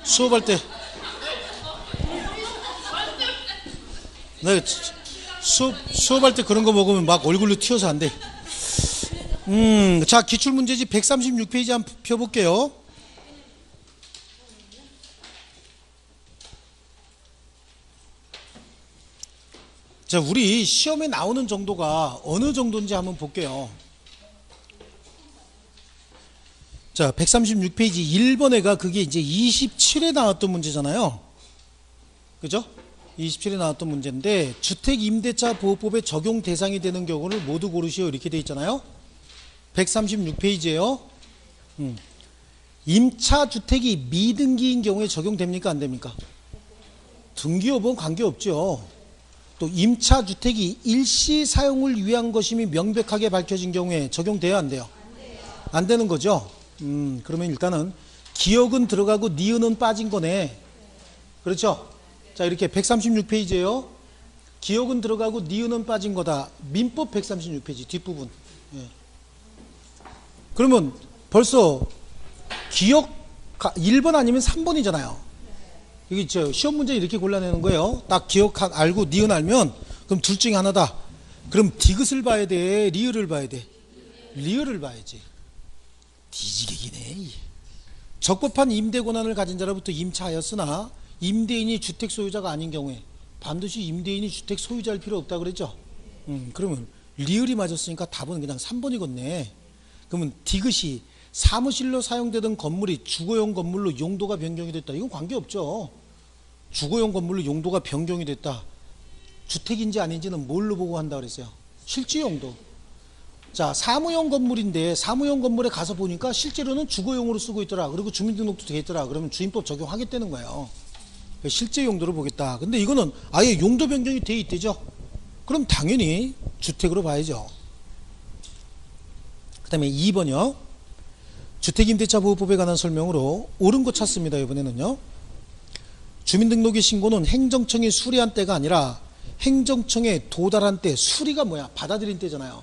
수업할 때 네, 수업할 때 그런 거 먹으면 막 얼굴로 튀어서 안 돼. 자, 기출문제집 136페이지 한번 펴볼게요. 자, 우리 시험에 나오는 정도가 어느 정도인지 한번 볼게요. 자, 136페이지 1번에가 그게 이제 27에 나왔던 문제잖아요. 그죠? 27에 나왔던 문제인데, 주택임대차 보호법의 적용 대상이 되는 경우를 모두 고르시오. 이렇게 돼 있잖아요. 136페이지에요. 임차주택이 미등기인 경우에 적용됩니까? 안 됩니까? 등기 여부는 관계없죠. 또 임차주택이 일시 사용을 위한 것임이 명백하게 밝혀진 경우에 적용돼야 안 돼요? 안 되는 거죠. 그러면 일단은 기억은 들어가고 니은은 빠진 거네. 그렇죠? 자, 이렇게 136페이지에요. 기억은 들어가고 니은은 빠진 거다. 민법 136페이지 뒷부분. 예. 그러면 벌써 기억 1번 아니면 3번이잖아요. 이게 시험 문제 이렇게 골라내는 거예요. 딱 기억 알고 니은 알면 그럼 둘 중에 하나다. 그럼 디귿을 봐야 돼? 리을을 봐야 돼? 리을을 봐야지. 뒤지기네. 적법한 임대 권한을 가진 자로부터 임차하였으나 임대인이 주택 소유자가 아닌 경우에 반드시 임대인이 주택 소유자일 필요 없다 그랬죠. 그러면 리을이 맞았으니까 답은 그냥 3번이겠네. 그러면 디귿이 사무실로 사용되던 건물이 주거용 건물로 용도가 변경이 됐다. 이건 관계없죠. 주거용 건물로 용도가 변경이 됐다. 주택인지 아닌지는 뭘로 보고 한다 그랬어요? 실제 용도. 자, 사무용 건물인데 사무용 건물에 가서 보니까 실제로는 주거용으로 쓰고 있더라. 그리고 주민등록도 돼 있더라. 그러면 주임법 적용하겠다는 거예요. 실제 용도를 보겠다. 근데 이거는 아예 용도 변경이 돼 있대죠. 그럼 당연히 주택으로 봐야죠. 그 다음에 2번이요. 주택임대차 보호법에 관한 설명으로 옳은 거 찾습니다. 이번에는요. 주민등록의 신고는 행정청이 수리한 때가 아니라 행정청에 도달한 때. 수리가 뭐야? 받아들인 때잖아요.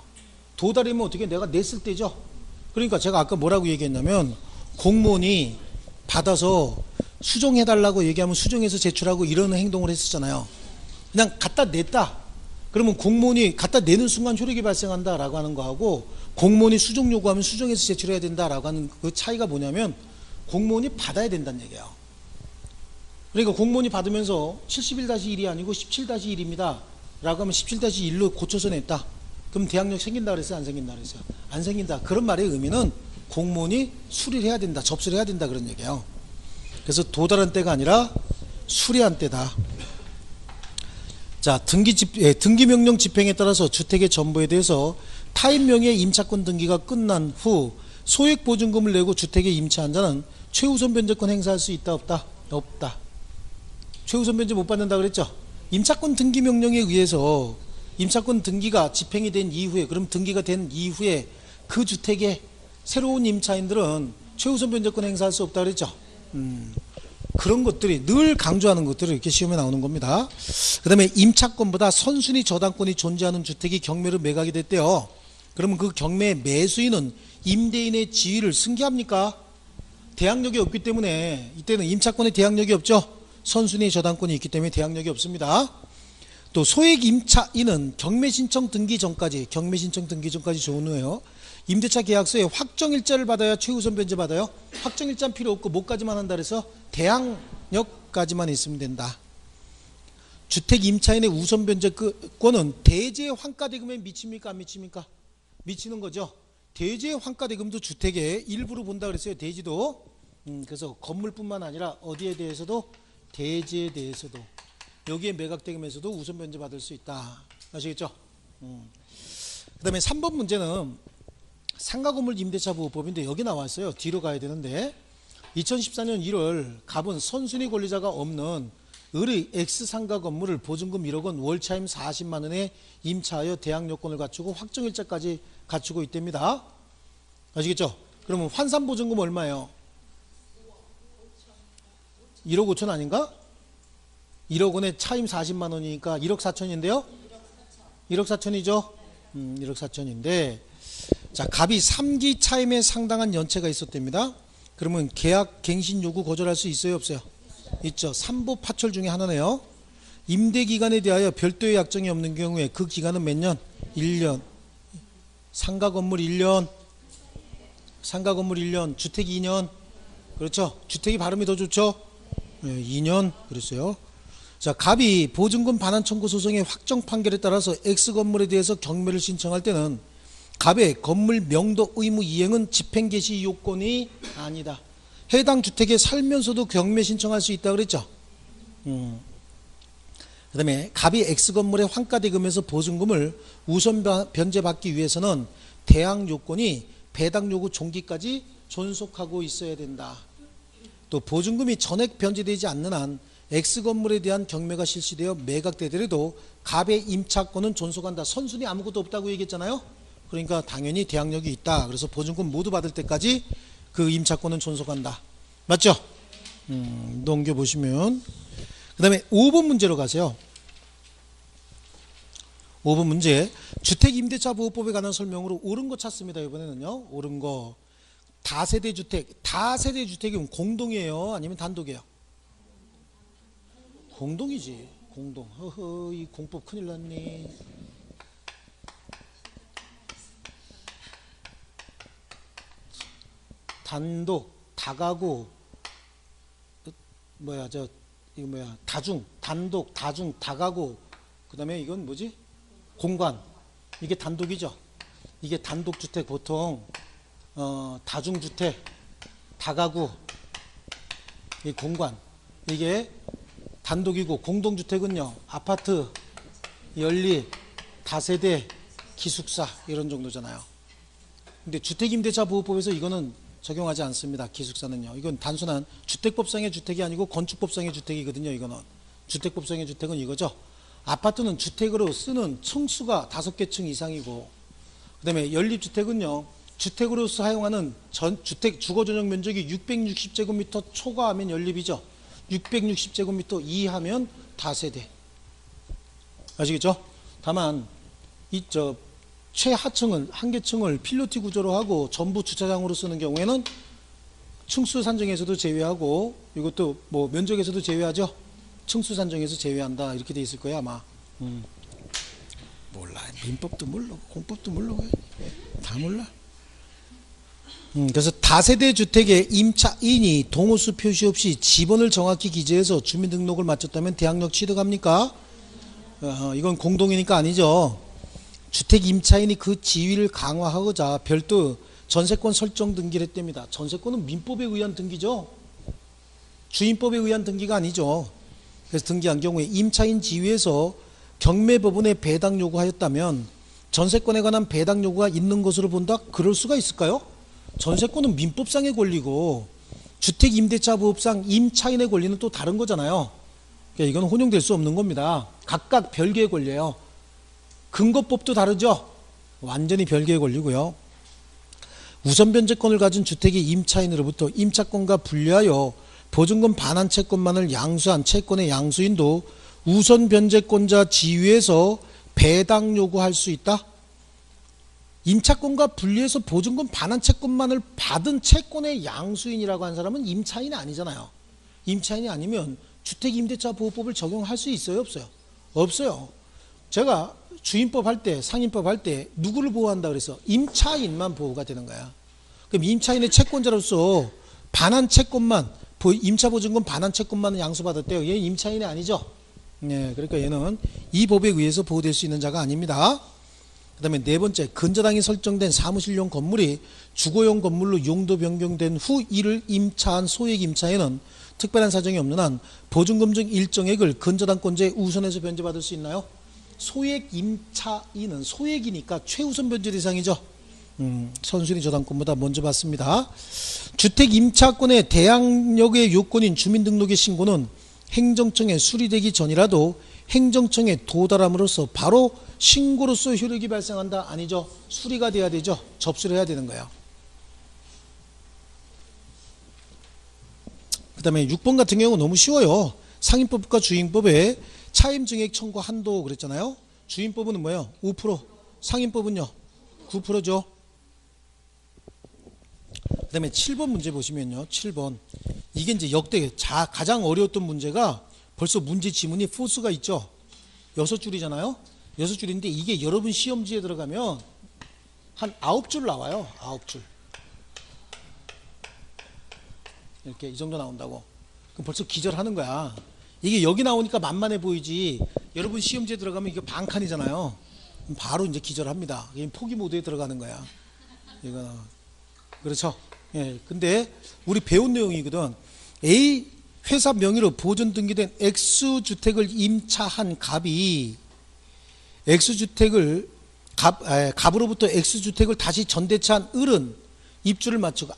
도달이면 어떻게 내가 냈을 때죠. 그러니까 제가 아까 뭐라고 얘기했냐면 공무원이 받아서 수정해달라고 얘기하면 수정해서 제출하고 이런 행동을 했었잖아요. 그냥 갖다 냈다. 그러면 공무원이 갖다 내는 순간 효력이 발생한다라고 하는 거하고 공무원이 수정 요구하면 수정해서 제출해야 된다라고 하는 그 차이가 뭐냐면 공무원이 받아야 된다는 얘기예요. 그러니까 공무원이 받으면서 71-1이 아니고 17-1입니다 라고 하면 17-1로 고쳐서 냈다. 그럼 대항력 생긴다 그랬어요? 안 생긴다 그랬어요? 안 생긴다. 그런 말의 의미는 공무원이 수리를 해야 된다. 접수를 해야 된다. 그런 얘기예요. 그래서 도달한 때가 아니라 수리한 때다. 자, 등기명령 집행에 따라서 주택의 전부에 대해서 타인 명의의 임차권 등기가 끝난 후 소액보증금을 내고 주택에 임차한 자는 최우선 변제권 행사할 수 있다 없다? 없다. 최우선 변제 못 받는다 그랬죠? 임차권 등기명령에 의해서 임차권 등기가 집행이 된 이후에, 그럼 등기가 된 이후에 그 주택에 새로운 임차인들은 최우선 변제권 행사할 수 없다 그랬죠? 그런 것들이 늘 강조하는 것들이 이렇게 시험에 나오는 겁니다. 그 다음에 임차권보다 선순위 저당권이 존재하는 주택이 경매로 매각이 됐대요. 그러면 그 경매 매수인은 임대인의 지위를 승계합니까? 대항력이 없기 때문에 이때는 임차권에 대항력이 없죠. 선순위 저당권이 있기 때문에 대항력이 없습니다. 또 소액 임차인은 경매 신청 등기 전까지 좋은 후에요. 임대차 계약서에 확정일자를 받아야 최우선 변제 받아요. 확정일자는 필요 없고 뭐까지만 한다 그래서 대항력까지만 있으면 된다. 주택 임차인의 우선 변제권은 대제 환가대금에 미칩니까? 안 미칩니까? 미치는 거죠. 대제 환가대금도 주택의 일부로 본다 그랬어요. 대지도. 그래서 건물뿐만 아니라 어디에 대해서도 대지에 대해서도 여기에 매각대금에서도 우선 변제 받을 수 있다. 아시겠죠? 그 다음에 3번 문제는 상가건물 임대차 보호법인데 여기 나왔어요. 뒤로 가야 되는데 2014년 1월 갑은 선순위 권리자가 없는 을의 X상가 건물을 보증금 1억 원, 월차임 40만 원에 임차하여 대항요건을 갖추고 확정일자까지 갖추고 있답니다. 아시겠죠? 그러면 환산보증금 얼마예요? 1억 5천 아닌가? 1억 원에 차임 40만 원이니까 1억 4천인데요? 1억 4천이죠? 1억 4천인데 자, 갑이 3기 차임에 상당한 연체가 있었답니다. 그러면 계약 갱신 요구 거절할 수 있어요? 없어요? 있죠. 삼보 파철 중에 하나네요. 임대 기간에 대하여 별도의 약정이 없는 경우에 그 기간은 몇 년? 1년. 상가 건물 1년. 상가 건물 1년. 주택 2년. 그렇죠. 주택이 발음이 더 좋죠. 2년. 그랬어요. 자, 갑이 보증금 반환 청구 소송의 확정 판결에 따라서 X 건물에 대해서 경매를 신청할 때는 갑의 건물 명도 의무 이행은 집행 개시 요건이 아니다. 해당 주택에 살면서도 경매 신청할 수 있다 그랬죠. 그 다음에 갑이 X건물의 환가대금에서 보증금을 우선 변제받기 위해서는 대항 요건이 배당 요구 종기까지 존속하고 있어야 된다. 또 보증금이 전액 변제되지 않는 한 X건물에 대한 경매가 실시되어 매각되더라도 갑의 임차권은 존속한다. 선순위 아무것도 없다고 얘기했잖아요. 그러니까 당연히 대항력이 있다. 그래서 보증금 모두 받을 때까지 그 임차권은 존속한다. 맞죠? 넘겨보시면 그 다음에 5번 문제로 가세요. 5번 문제. 주택임대차 보호법에 관한 설명으로 옳은 거 찾습니다. 이번에는요. 옳은 거. 다세대 주택. 다세대 주택이면 공동이에요? 아니면 단독이에요? 공동이지. 공동. 허허, 이 공법 큰일 났네. 단독, 다가구, 다중, 단독, 다중, 다가구. 그 다음에 이건 뭐지? 공간. 이게 단독이죠. 이게 단독주택 보통 다중주택, 다가구, 이 공간. 이게 단독이고 공동주택은요. 아파트, 연립, 다세대, 기숙사 이런 정도잖아요. 근데 주택임대차 보호법에서 이거는 적용하지 않습니다. 기숙사는요. 이건 단순한 주택법상의 주택이 아니고 건축법상의 주택이거든요. 이거는 주택법상의 주택은 이거죠. 아파트는 주택으로 쓰는 층수가 5개 층 이상이고, 그 다음에 연립주택은요, 주택으로 사용하는 주택 주거전용 면적이 660제곱미터 초과하면 연립이죠. 660제곱미터 이하면 다세대. 아시겠죠? 다만 최하층은 한 개 층을 필로티 구조로 하고 전부 주차장으로 쓰는 경우에는 층수 산정에서도 제외하고, 이것도 뭐 면적에서도 제외하죠. 층수 산정에서 제외한다 이렇게 돼 있을 거야 아마. 몰라. 민법도 모르고 공법도 모르고 다 몰라. 그래서 다세대 주택의 임차인이 동호수 표시 없이 지번을 정확히 기재해서 주민등록을 마쳤다면 대항력 취득합니까? 이건 공동이니까 아니죠. 주택 임차인이 그 지위를 강화하고자 별도 전세권 설정 등기를 했답니다. 전세권은 민법에 의한 등기죠. 주인법에 의한 등기가 아니죠. 그래서 등기한 경우에 임차인 지위에서 경매법원에 배당 요구하였다면 전세권에 관한 배당 요구가 있는 것으로 본다? 그럴 수가 있을까요? 전세권은 민법상의 권리고 주택임대차보호법상 임차인의 권리는 또 다른 거잖아요. 그러니까 이건 혼용될 수 없는 겁니다. 각각 별개의 권리예요. 근거법도 다르죠. 완전히 별개의 권리고요. 우선 변제권을 가진 주택의 임차인으로부터 임차권과 분리하여 보증금 반환 채권만을 양수한 채권의 양수인도 우선 변제권자 지위에서 배당 요구할 수 있다. 임차권과 분리해서 보증금 반환 채권만을 받은 채권의 양수인이라고 한 사람은 임차인이 아니잖아요. 임차인이 아니면 주택임대차보호법을 적용할 수 있어요? 없어요? 없어요. 제가 주임법 할 때, 상임법 할 때 누구를 보호한다 그래서 임차인만 보호가 되는 거야. 그럼 임차인의 채권자로서 반환 채권만, 임차보증금 반환 채권만 양수받았대요. 얘 임차인이 아니죠. 네, 그러니까 얘는 이 법에 의해서 보호될 수 있는 자가 아닙니다. 그 다음에 네 번째, 근저당이 설정된 사무실용 건물이 주거용 건물로 용도 변경된 후 이를 임차한 소액 임차인은 특별한 사정이 없는 한 보증금 중 일정액을 근저당권자에 우선해서 변제받을 수 있나요? 소액 임차인은 소액이니까 최우선 변제 대상이죠. 선순위 저당권보다 먼저 받습니다. 주택 임차권의 대항력의 요건인 주민등록의 신고는 행정청에 수리되기 전이라도 행정청에 도달함으로써 바로 신고로서 효력이 발생한다? 아니죠. 수리가 돼야 되죠. 접수를 해야 되는 거예요. 그 다음에 6번 같은 경우는 너무 쉬워요. 상임법과 주임법에 차임증액 청구 한도 그랬잖아요. 주임법은 뭐예요? 5%. 상임법은요? 9%죠. 그 다음에 7번 문제 보시면요. 7번. 이게 이제 역대 가장 어려웠던 문제가 벌써 문제 지문이 포스가 있죠. 6줄이잖아요. 6줄인데 이게 여러분 시험지에 들어가면 한 9줄 나와요. 9줄. 이렇게 이 정도 나온다고. 그럼 벌써 기절하는 거야. 이게 여기 나오니까 만만해 보이지. 여러분 시험지에 들어가면 이게 반칸이잖아요. 바로 이제 기절합니다. 이게 포기 모드에 들어가는 거야. 이거 그렇죠. 예. 근데 우리 배운 내용이거든. A 회사 명의로 보존 등기된 X주택을 임차한 갑이 갑으로부터 X주택을 다시 전대차한 을은 입주를 마치고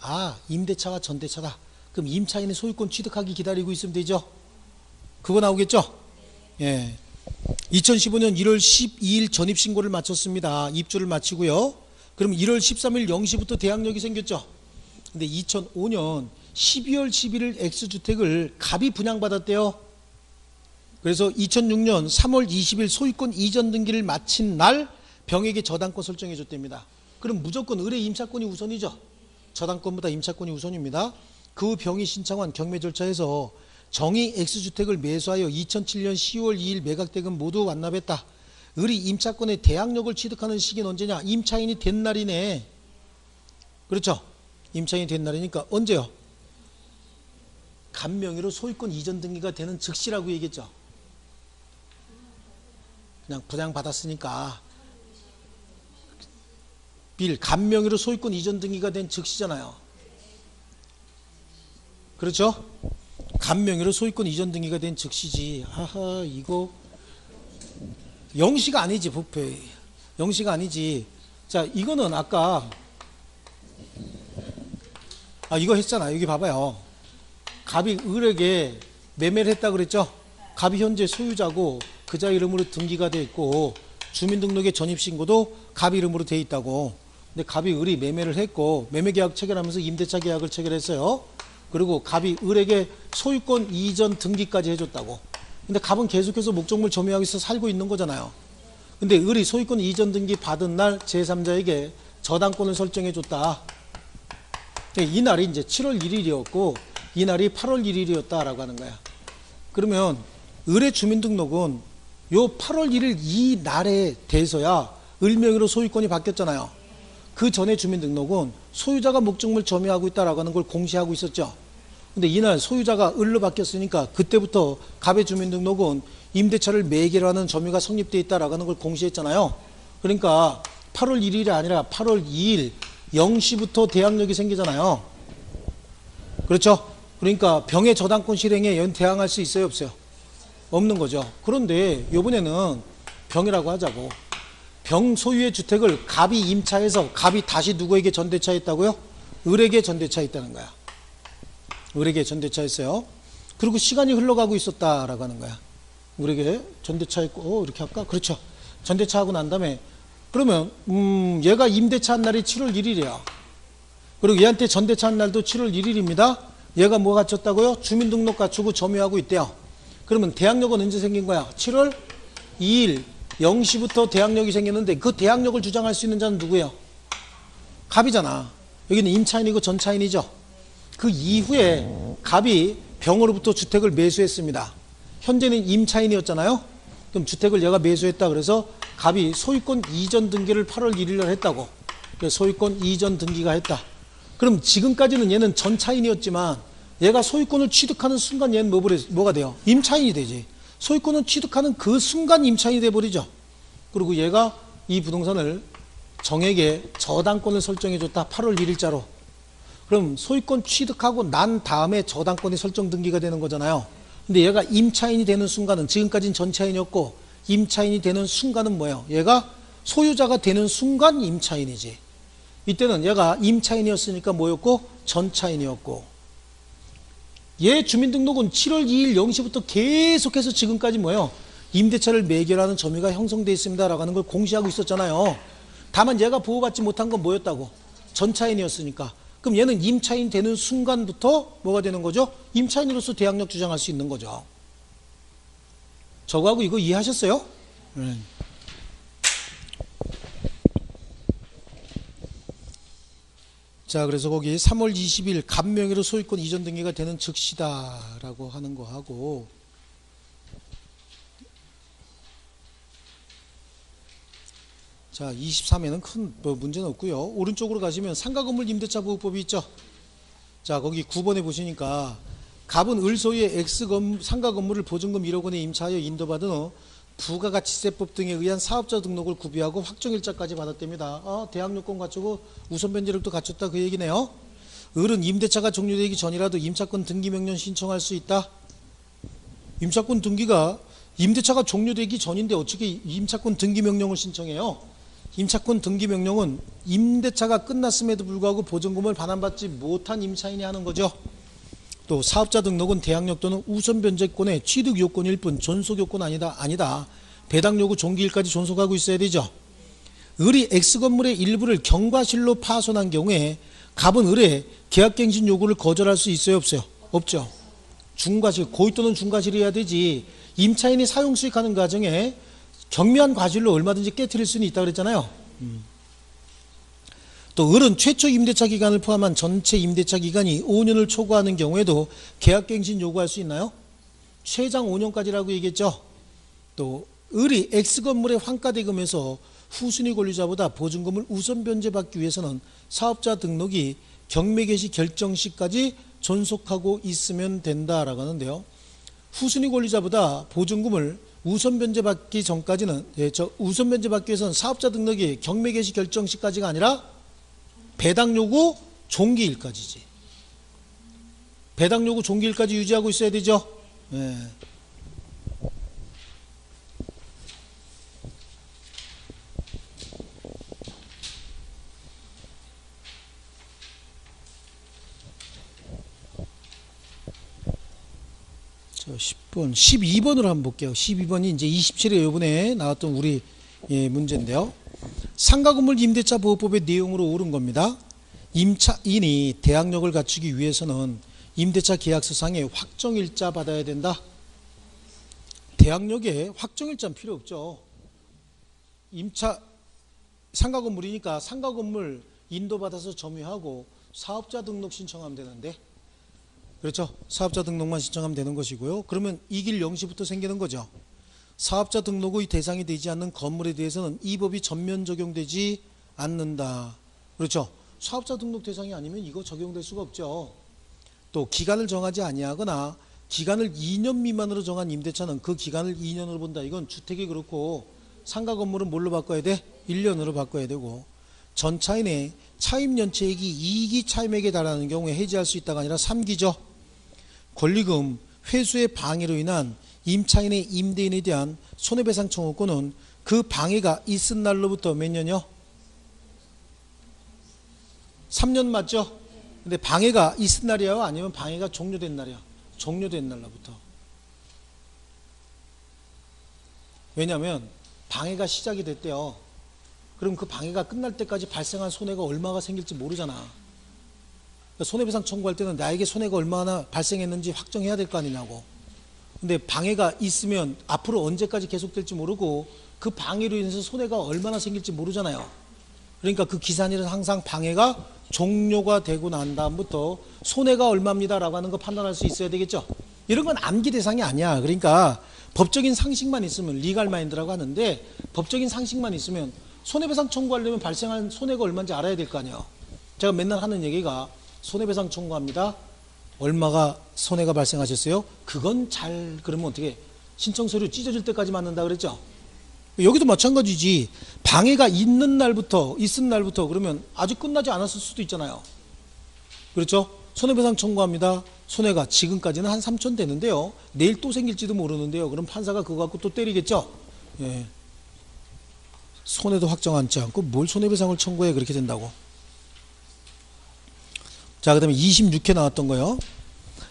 임대차가 전대차다. 그럼 임차인의 소유권 취득하기 기다리고 있으면 되죠. 그거 나오겠죠? 예. 2015년 1월 12일 전입신고를 마쳤습니다. 입주를 마치고요. 그럼 1월 13일 0시부터 대항력이 생겼죠. 근데 2005년 12월 11일 X주택을 갑이 분양받았대요. 그래서 2006년 3월 20일 소유권 이전 등기를 마친 날 병에게 저당권 설정해 줬답니다. 그럼 무조건 을의 임차권이 우선이죠. 저당권보다 임차권이 우선입니다. 그 후 병이 신청한 경매 절차에서 정의 X주택을 매수하여 2007년 10월 2일 매각대금 모두 완납했다. 을이 임차권의 대항력을 취득하는 시기는 언제냐? 임차인이 된 날이네. 그렇죠? 임차인이 된 날이니까 언제요? 갑 명의로 소유권 이전 등기가 되는 즉시라고 얘기했죠. 그냥 분양받았으니까 갑 명의로 소유권 이전 등기가 된 즉시잖아요. 그렇죠? 갑 명의로 소유권 이전 등기가 된 즉시지. 이거 영시가 아니지. 부패 영시가 아니지. 자, 이거는 아까 이거 했잖아. 여기 봐봐요. 갑이 을에게 매매를 했다 그랬죠. 갑이 현재 소유자고 그자 이름으로 등기가 돼 있고 주민등록의 전입신고도 갑 이름으로 돼 있다고. 근데 갑이 을이 매매를 했고 매매계약 체결하면서 임대차 계약을 체결했어요. 그리고 갑이 을에게 소유권 이전 등기까지 해줬다고. 근데 갑은 계속해서 목적물 점유하기위해서 살고 있는 거잖아요. 근데 을이 소유권 이전 등기 받은 날 제3자에게 저당권을 설정해줬다. 이 날이 이제 7월 1일이었고 이 날이 8월 1일이었다라고 하는 거야. 그러면 을의 주민등록은 요 8월 1일 이 날에 대해서야 을 명의로 소유권이 바뀌었잖아요. 그 전에 주민등록은 소유자가 목적물 점유하고 있다라고 하는 걸 공시하고 있었죠. 근데 이날 소유자가 을로 바뀌었으니까 그때부터 갑의 주민등록은 임대차를 매개로 하는 점유가 성립되어 있다라고 하는 걸 공시했잖아요. 그러니까 8월 1일이 아니라 8월 2일 0시부터 대항력이 생기잖아요. 그렇죠? 그러니까 병의 저당권 실행에 대항할 수 있어요, 없어요? 없는 거죠. 그런데 이번에는 병이라고 하자고. 병 소유의 주택을 갑이 임차해서 갑이 다시 누구에게 전대차했다고요? 을에게 전대차했다는 거야. 을에게 전대차했어요. 그리고 시간이 흘러가고 있었다라고 하는 거야. 을에게 전대차했고 이렇게 할까? 그렇죠. 전대차하고 난 다음에 그러면 얘가 임대차한 날이 7월 1일이야. 그리고 얘한테 전대차한 날도 7월 1일입니다. 얘가 뭐 갖췄다고요? 주민등록 갖추고 점유하고 있대요. 그러면 대항력은 언제 생긴 거야? 7월 2일 0시부터 대항력이 생겼는데 그 대항력을 주장할 수 있는 자는 누구예요? 갑이잖아. 여기는 임차인이고 전차인이죠. 그 이후에 갑이 병으로부터 주택을 매수했습니다. 현재는 임차인이었잖아요. 그럼 주택을 얘가 매수했다 그래서 갑이 소유권 이전 등기를 8월 1일 날 했다고. 그래서 소유권 이전 등기가 했다. 그럼 지금까지는 얘는 전차인이었지만 얘가 소유권을 취득하는 순간 얘는 뭐가 돼요? 임차인이 되지. 소유권을 취득하는 그 순간 임차인이 돼버리죠. 그리고 얘가 이 부동산을 정에게 저당권을 설정해줬다. 8월 1일자로. 그럼 소유권 취득하고 난 다음에 저당권이 설정 등기가 되는 거잖아요. 근데 얘가 임차인이 되는 순간은 지금까지는 전차인이었고 임차인이 되는 순간은 뭐예요? 얘가 소유자가 되는 순간 임차인이지. 이때는 얘가 임차인이었으니까 뭐였고? 전차인이었고. 얘 주민등록은 7월 2일 0시부터 계속해서 지금까지 뭐예요? 임대차를 매결하는 점유가 형성되어 있습니다 라고 하는 걸 공시하고 있었잖아요. 다만 얘가 보호받지 못한 건 뭐였다고? 전차인이었으니까. 그럼 얘는 임차인 되는 순간부터 뭐가 되는 거죠? 임차인으로서 대항력 주장할 수 있는 거죠. 저거하고 이거 이해하셨어요? 네. 자, 그래서 거기 3월 20일 갑명의로 소유권 이전 등기가 되는 즉시다라고 하는 거하고, 자, 23에는 큰 문제는 없고요. 오른쪽으로 가시면 상가건물 임대차 보호법이 있죠. 자, 거기 9번에 보시니까 갑은 을 소유의 상가 건물을 보증금 1억 원에 임차하여 인도받은 후 부가가치세법 등에 의한 사업자 등록을 구비하고 확정일자까지 받았답니다. 대항 요건 갖추고 우선 변제력도 갖췄다, 그 얘기네요. 을은 임대차가 종료되기 전이라도 임차권 등기명령 신청할 수 있다. 임차권 등기가 임대차가 종료되기 전인데 어떻게 임차권 등기명령을 신청해요? 임차권 등기명령은 임대차가 끝났음에도 불구하고 보증금을 반환받지 못한 임차인이 하는 거죠. 또 사업자 등록은 대항력 또는 우선 변제권의 취득 요건일 뿐 존속 요건 아니다. 배당 요구 종기일까지 존속하고 있어야 되죠. 을이 X건물의 일부를 경과실로 파손한 경우에 갑은 을의 계약갱신 요구를 거절할 수 있어요, 없어요? 없죠. 중과실, 고의 또는 중과실이어야 되지. 임차인이 사용 수익하는 과정에 경미한 과실로 얼마든지 깨트릴 수는 있다 그랬잖아요. 또 을은 최초 임대차 기간을 포함한 전체 임대차 기간이 5년을 초과하는 경우에도 계약갱신 요구할 수 있나요? 최장 5년까지라고 얘기했죠. 또 을이 X건물의 환가대금에서 후순위 권리자보다 보증금을 우선 변제받기 위해서는 사업자 등록이 경매개시 결정 시까지 존속하고 있으면 된다라고 하는데요. 후순위 권리자보다 보증금을 우선 변제받기 전까지는, 우선 변제받기 위해서는 사업자 등록이 경매개시 결정 시까지가 아니라 배당 요구 종기일까지지. 배당 요구 종기일까지 유지하고 있어야 되죠. 예. 자, 10번, 12번으로 한번 볼게요. 12번이 이제 27회 요번에 나왔던 우리 문제인데요. 상가건물 임대차 보호법의 내용으로 옳은 겁니다. 임차인이 대항력을 갖추기 위해서는 임대차 계약서상에 확정일자 받아야 된다. 대항력에 확정일자는 필요 없죠. 상가건물이니까 상가건물 인도받아서 점유하고 사업자 등록 신청하면 되는데, 그렇죠? 사업자 등록만 신청하면 되는 것이고요. 그러면 이길 0시부터 생기는 거죠. 사업자 등록의 대상이 되지 않는 건물에 대해서는 이 법이 전면 적용되지 않는다. 그렇죠? 사업자 등록 대상이 아니면 이거 적용될 수가 없죠. 또 기간을 정하지 아니하거나 기간을 2년 미만으로 정한 임대차는 그 기간을 2년으로 본다. 이건 주택이 그렇고 상가 건물은 뭘로 바꿔야 돼? 1년으로 바꿔야 되고, 전차인의 차임연체액이 2기 차임액에 달하는 경우에 해지할 수 있다가 아니라 3기죠. 권리금 회수의 방해로 인한 임차인의 임대인에 대한 손해배상 청구권은 그 방해가 있은 날로부터 몇 년이요? 3년 맞죠? 근데 방해가 있은 날이에요? 아니면 방해가 종료된 날이야? 종료된 날로부터. 왜냐하면 방해가 시작이 됐대요. 그럼 그 방해가 끝날 때까지 발생한 손해가 얼마가 생길지 모르잖아. 그러니까 손해배상 청구할 때는 나에게 손해가 얼마나 발생했는지 확정해야 될 거 아니냐고. 근데 방해가 있으면 앞으로 언제까지 계속될지 모르고 그 방해로 인해서 손해가 얼마나 생길지 모르잖아요. 그러니까 그 기산일은 항상 방해가 종료가 되고 난 다음부터 손해가 얼마입니다 라고 하는 거 판단할 수 있어야 되겠죠. 이런 건 암기 대상이 아니야. 그러니까 법적인 상식만 있으면, 리갈 마인드라고 하는데, 법적인 상식만 있으면 손해배상 청구하려면 발생한 손해가 얼마인지 알아야 될 거 아니에요. 제가 맨날 하는 얘기가 손해배상 청구합니다. 얼마가 손해가 발생하셨어요? 그건 잘, 그러면 어떻게 신청 서류 찢어질 때까지 맞는다 그랬죠. 여기도 마찬가지지. 방해가 있은 날부터 그러면 아직 끝나지 않았을 수도 있잖아요. 그렇죠? 손해배상 청구합니다. 손해가 지금까지는 한 3천 되는데요, 내일 또 생길지도 모르는데요. 그럼 판사가 그거 갖고 또 때리겠죠. 예. 손해도 확정하지 않고 뭘 손해배상을 청구해, 그렇게 된다고. 자, 그 다음에 26회 나왔던 거요.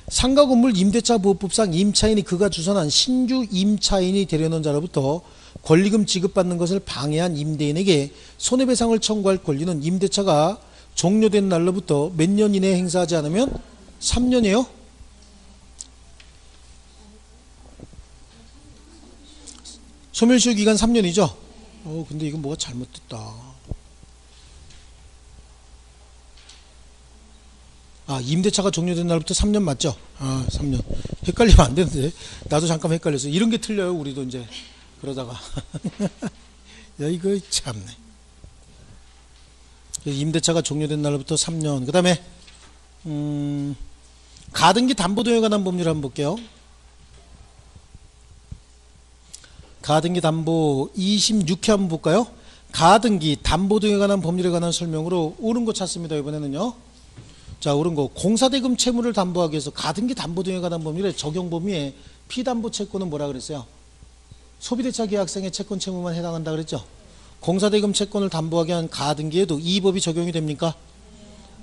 상가건물 임대차 보호법상 임차인이 그가 주선한 신규 임차인이 되려는 자로부터 권리금 지급받는 것을 방해한 임대인에게 손해배상을 청구할 권리는 임대차가 종료된 날로부터 몇 년 이내에 행사하지 않으면 3년이에요? 소멸시효 기간 3년이죠? 근데 이건 뭐가 잘못됐다. 아, 임대차가 종료된 날부터 3년 맞죠? 아, 3년. 헷갈리면 안 되는데. 나도 잠깐 헷갈렸어. 이런 게 틀려요, 우리도 이제. 그러다가. 야, 이거 참네. 임대차가 종료된 날부터 3년. 그 다음에, 가등기 담보등에 관한 법률을 한번 볼게요. 가등기 담보 26회 한번 볼까요? 가등기 담보등에 관한 법률에 관한 설명으로 옳은 거 찾습니다. 이번에는요. 자, 옳은 거. 공사대금 채무를 담보하기 위해서 가등기 담보등에 관한 법률의 적용 범위에 피담보 채권은 뭐라 그랬어요? 소비대차 계약상의 채권 채무만 해당한다 그랬죠? 공사대금 채권을 담보하게 한 가등기에도 이 법이 적용이 됩니까?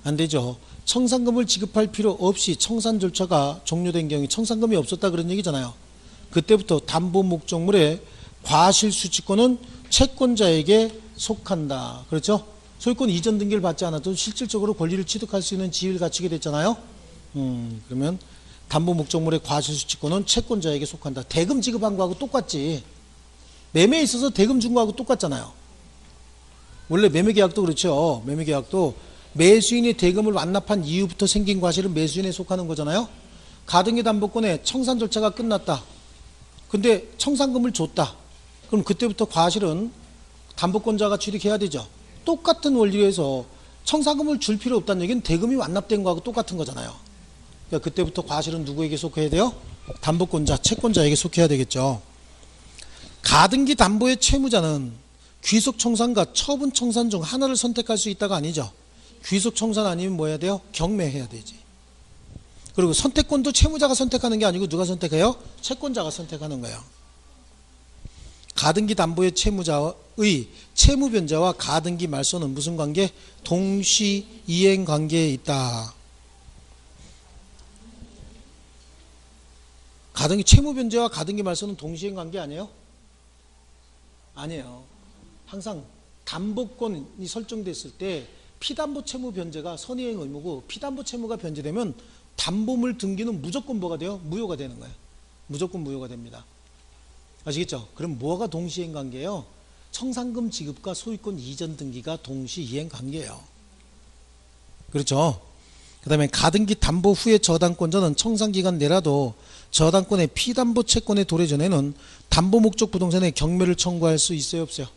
안 되죠. 청산금을 지급할 필요 없이 청산 절차가 종료된 경우에 청산금이 없었다 그런 얘기잖아요. 그때부터 담보 목적물의 과실수취권은 채권자에게 속한다. 그렇죠? 소유권 이전 등기를 받지 않아도 실질적으로 권리를 취득할 수 있는 지위를 갖추게 됐잖아요. 그러면 담보 목적물의 과실수취권은 채권자에게 속한다. 대금 지급한 거하고 똑같지. 매매에 있어서 대금 준 거하고 똑같잖아요. 원래 매매계약도 그렇죠. 매매계약도 매수인이 대금을 완납한 이후부터 생긴 과실은 매수인에 속하는 거잖아요. 가등기 담보권의 청산 절차가 끝났다. 근데 청산금을 줬다. 그럼 그때부터 과실은 담보권자가 취득해야 되죠. 똑같은 원리로 해서 청산금을 줄 필요 없다는 얘기는 대금이 완납된 거하고 똑같은 거잖아요. 그러니까 그때부터 과실은 누구에게 속해야 돼요? 담보권자, 채권자에게 속해야 되겠죠. 가등기 담보의 채무자는 귀속청산과 처분청산 중 하나를 선택할 수 있다가 아니죠. 귀속청산 아니면 뭐 해야 돼요? 경매해야 되지. 그리고 선택권도 채무자가 선택하는 게 아니고 누가 선택해요? 채권자가 선택하는 거예요. 가등기 담보의 채무자의 채무변제와 가등기 말소는 무슨 관계? 동시 이행 관계에 있다. 가등기 채무변제와 가등기 말소는 동시 이행 관계 아니에요? 아니에요. 항상 담보권이 설정됐을 때 피담보 채무 변제가 선이행 의무고 피담보 채무가 변제되면 담보물 등기는 무조건 뭐가 돼요? 무효가 되는 거예요. 무조건 무효가 됩니다. 아시겠죠? 그럼 뭐가 동시이행 관계예요? 청산금 지급과 소유권 이전 등기가 동시이행 관계예요. 그렇죠? 그 다음에 가등기 담보 후에 저당권자는 청산기간 내라도 저당권의 피담보 채권에 도래 전에는 담보 목적 부동산에 경매를 청구할 수 있어요? 없어요?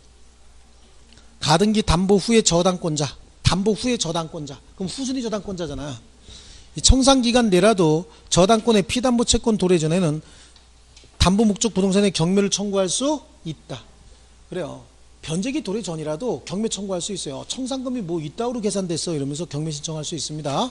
가등기 담보 후에 저당권자, 담보 후에 저당권자, 그럼 후순위 저당권자잖아. 청산기간 내라도 저당권의 피담보 채권 도래 전에는 담보 목적 부동산에 경매를 청구할 수 있다. 그래요. 변제기 도래 전이라도 경매 청구할 수 있어요. 청산금이 뭐 이따위로 계산됐어 이러면서 경매 신청할 수 있습니다.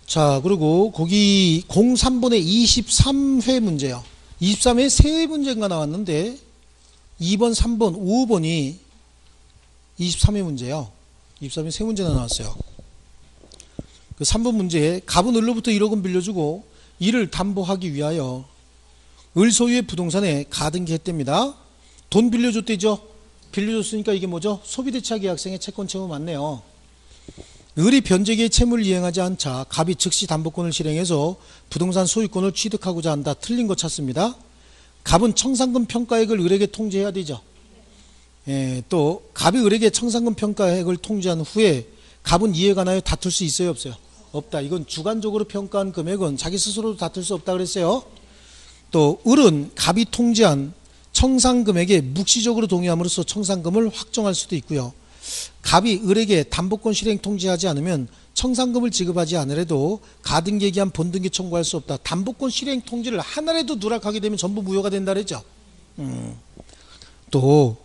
자, 그리고 거기 03번에 23회 문제요. 23회 세 문제가 나왔는데 2번, 3번, 5번이 23회 문제요. 23회 세 문제나 나왔어요. 그 3번 문제에 갑은 을로부터 1억 원 빌려주고 이를 담보하기 위하여 을 소유의 부동산에 가등기 했답니다. 돈 빌려줬대죠. 빌려줬으니까 이게 뭐죠? 소비대차 계약상의 채권 채무 맞네요. 을이 변제기의 채무를 이행하지 않자 갑이 즉시 담보권을 실행해서 부동산 소유권을 취득하고자 한다. 틀린 거 찾습니다. 갑은 청산금 평가액을 을에게 통지해야 되죠. 예, 또 갑이 을에게 청산금 평가액을 통지한 후에 갑은 이에 관하여 다툴 수 있어요? 없어요? 없다. 이건 주관적으로 평가한 금액은 자기 스스로도 다툴 수 없다 그랬어요. 또 을은 갑이 통지한 청산금액에 묵시적으로 동의함으로써 청산금을 확정할 수도 있고요. 갑이 을에게 담보권 실행 통지하지 않으면 청산금을 지급하지 않으래도 가등기에 기한 본등기 청구할 수 없다. 담보권 실행 통지를 하나라도 누락하게 되면 전부 무효가 된다 그랬죠. 또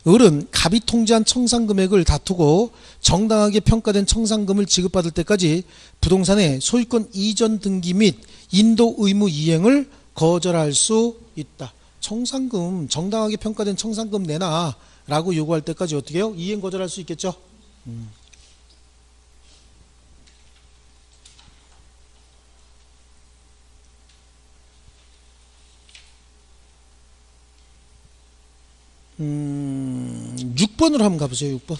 을은 갑이 통지한 청산금액을 다투고 정당하게 평가된 청산금을 지급받을 때까지 부동산의 소유권 이전 등기 및 인도 의무 이행을 거절할 수 있다. 청산금, 정당하게 평가된 청산금 내놔 라고 요구할 때까지 어떻게 해요? 이행 거절할 수 있겠죠? 음, 6번으로 한번 가보세요. 6번.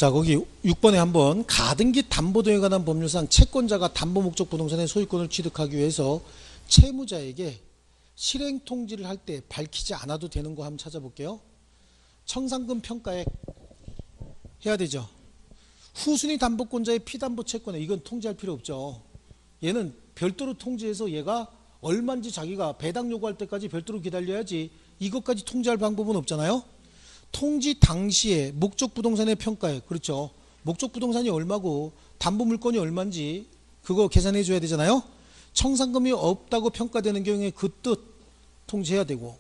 자, 거기 6번에 한번 가등기 담보 등에 관한 법률상 채권자가 담보 목적 부동산의 소유권을 취득하기 위해서 채무자에게 실행 통지를 할 때 밝히지 않아도 되는 거 한번 찾아볼게요. 청산금 평가액 해야 되죠. 후순위 담보권자의 피담보 채권에 이건 통지할 필요 없죠. 얘는 별도로 통지해서 얘가 얼마인지 자기가 배당 요구할 때까지 별도로 기다려야지 이것까지 통지할 방법은 없잖아요. 통지 당시에 목적 부동산의 평가액, 그렇죠. 목적 부동산이 얼마고 담보 물건이 얼마인지 그거 계산해 줘야 되잖아요. 청산금이 없다고 평가되는 경우에 그 뜻 통지해야 되고,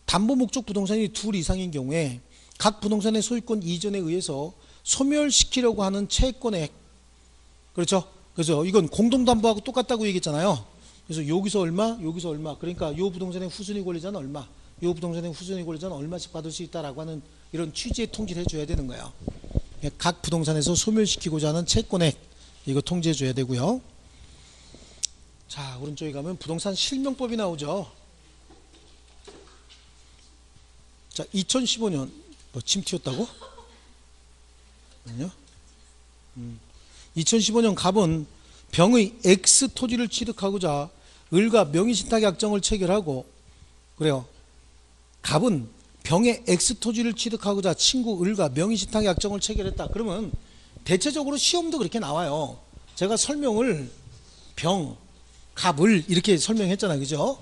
담보 목적 부동산이 둘 이상인 경우에 각 부동산의 소유권 이전에 의해서 소멸시키려고 하는 채권액, 그렇죠. 그래서 이건 공동담보하고 똑같다고 얘기했잖아요. 그래서 여기서 얼마, 여기서 얼마, 그러니까 요 부동산의 후순위 권리자는 얼마, 요 부동산의 후순위 권리자는 얼마씩 받을 수 있다라고 하는 이런 취지의 통지를 해줘야 되는 거예요. 각 부동산에서 소멸시키고자 하는 채권액, 이거 통지해 줘야 되고요. 자, 오른쪽에 가면 부동산 실명법이 나오죠. 자, 2015년 뭐 침 튀었다고? 아니요. 2015년 갑은 병의 X 토지를 취득하고자 을과 명의신탁 약정을 체결하고, 그래요. 갑은 병의 X 토지를 취득하고자 친구 을과 명의신탁 약정을 체결했다. 그러면 대체적으로 시험도 그렇게 나와요. 제가 설명을 병, 갑, 을 이렇게 설명했잖아요. 그죠?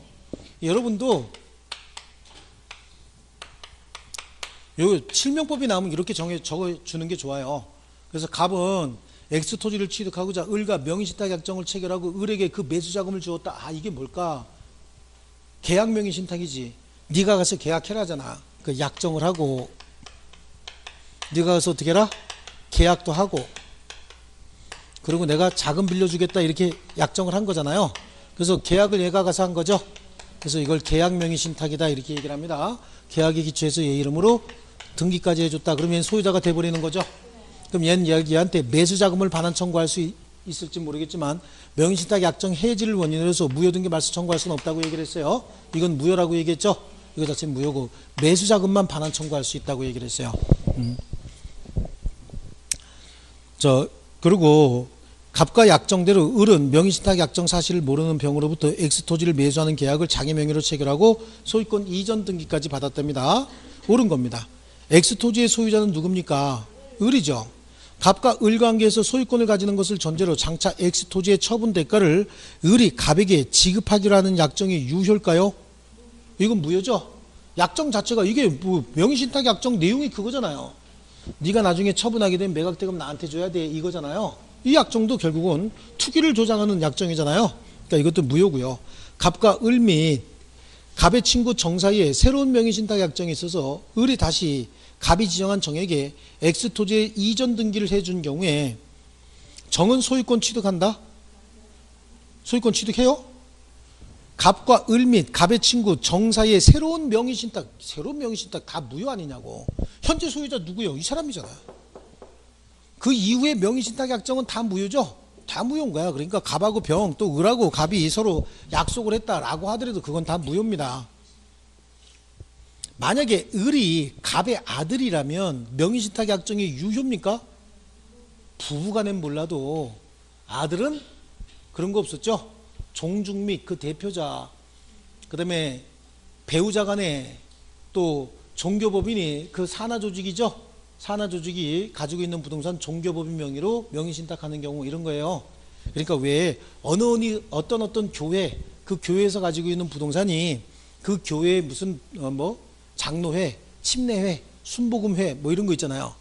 여러분도 요 실명법이 나오면 이렇게 적어주는 게 좋아요. 그래서 갑은 X 토지를 취득하고자 을과 명의신탁 약정을 체결하고 을에게 그 매수자금을 주었다. 아, 이게 뭘까? 계약 명의신탁이지. 네가 가서 계약해라잖아. 그 약정을 하고, 네가 가서 어떻게 해라? 계약도 하고, 그리고 내가 자금 빌려주겠다 이렇게 약정을 한 거잖아요. 그래서 계약을 얘가 가서 한 거죠. 그래서 이걸 계약 명의신탁이다 이렇게 얘기를 합니다. 계약에 기초해서 얘 이름으로 등기까지 해줬다. 그러면 얘는 소유자가 돼버리는 거죠. 그럼 얘는 얘한테 매수자금을 반환 청구할 수 있을지 모르겠지만 명의신탁 약정 해지를 원인으로 해서 무효등기 말소 청구할 수는 없다고 얘기를 했어요. 이건 무효라고 얘기했죠. 이거 자체는 무효고 매수자금만 반환 청구할 수 있다고 얘기를 했어요. 그리고 갑과 약정대로 을은 명의신탁 약정 사실을 모르는 병으로부터 X토지를 매수하는 계약을 자기 명의로 체결하고 소유권 이전 등기까지 받았답니다. 옳은 겁니다. X토지의 소유자는 누굽니까? 을이죠. 갑과 을 관계에서 소유권을 가지는 것을 전제로 장차 X토지의 처분 대가를 을이 갑에게 지급하기로 하는 약정이 유효일까요? 이건 무효죠. 약정 자체가 이게 뭐 명의신탁 약정 내용이 그거잖아요. 네가 나중에 처분하게 되면 매각대금 나한테 줘야 돼 이거잖아요. 이 약정도 결국은 투기를 조장하는 약정이잖아요. 그러니까 이것도 무효고요. 갑과 을 및 갑의 친구 정 사이에 새로운 명의신탁 약정이 있어서 을이 다시 갑이 지정한 정에게 X토지의 이전 등기를 해준 경우에 정은 소유권 취득한다? 소유권 취득해요? 갑과 을 및 갑의 친구 정 사이에 새로운 명의신탁 다 무효 아니냐고. 현재 소유자 누구요? 이 사람이잖아요. 그 이후에 명의신탁 약정은 다 무효죠? 다 무효인 거야. 그러니까 갑하고 병 또 을하고 갑이 서로 약속을 했다라고 하더라도 그건 다 무효입니다. 만약에 을이 갑의 아들이라면 명의신탁 약정이 유효입니까? 부부간엔 몰라도 아들은 그런 거 없었죠? 종중 및 그 대표자, 그 다음에 배우자 간에 또 종교법인이 그 산하조직이죠? 산하조직이 가지고 있는 부동산 종교법인 명의로 명의신탁하는 경우 이런 거예요. 그러니까 왜 어떤 교회, 그 교회에서 가지고 있는 부동산이 그 교회의 무슨 장로회, 침례회, 순복음회 뭐 이런 거 있잖아요.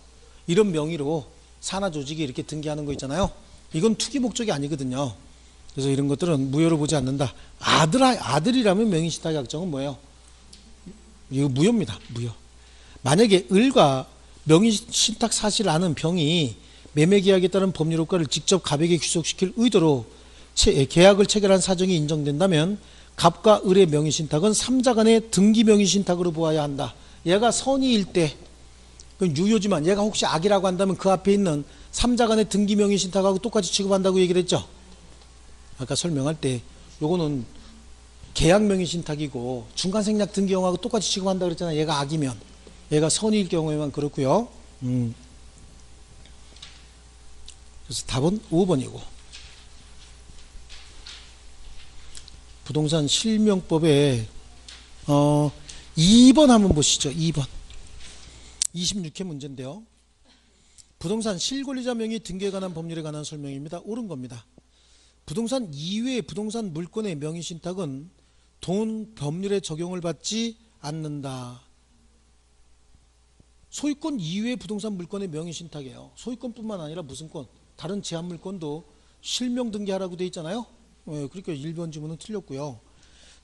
이런 명의로 산하조직이 이렇게 등기하는 거 있잖아요. 이건 투기 목적이 아니거든요. 그래서 이런 것들은 무효로 보지 않는다. 아들이라면 명의신탁 약정은 뭐예요? 이거 무효입니다. 무효. 만약에 을과 명의신탁 사실을 아는 병이 매매계약에 따른 법률 효과를 직접 갑에게 귀속시킬 의도로 계약을 체결한 사정이 인정된다면 갑과 을의 명의신탁은 3자 간의 등기 명의신탁으로 보아야 한다. 얘가 선의일 때 그건 유효지만 얘가 혹시 악이라고 한다면 그 앞에 있는 3자 간의 등기 명의신탁하고 똑같이 취급한다고 얘기를 했죠. 아까 설명할 때 요거는 계약 명의신탁이고 중간생략 등기 경우하고 똑같이 취급한다고 그랬잖아요. 얘가 악이면. 얘가 선의일 경우에만 그렇고요. 그래서 답은 5번이고 부동산 실명법에 2번 한번 보시죠. 2번 26회 문제인데요. 부동산 실권리자 명의 등기에 관한 법률에 관한 설명입니다. 옳은 겁니다. 부동산 이외의 부동산 물권의 명의신탁은 돈 법률에 적용을 받지 않는다. 소유권 이외의 부동산 물권의 명의신탁이에요. 소유권뿐만 아니라 무슨 권, 다른 제한물권도 실명 등기하라고 되어 있잖아요. 그러니까 1번 지문은 틀렸고요.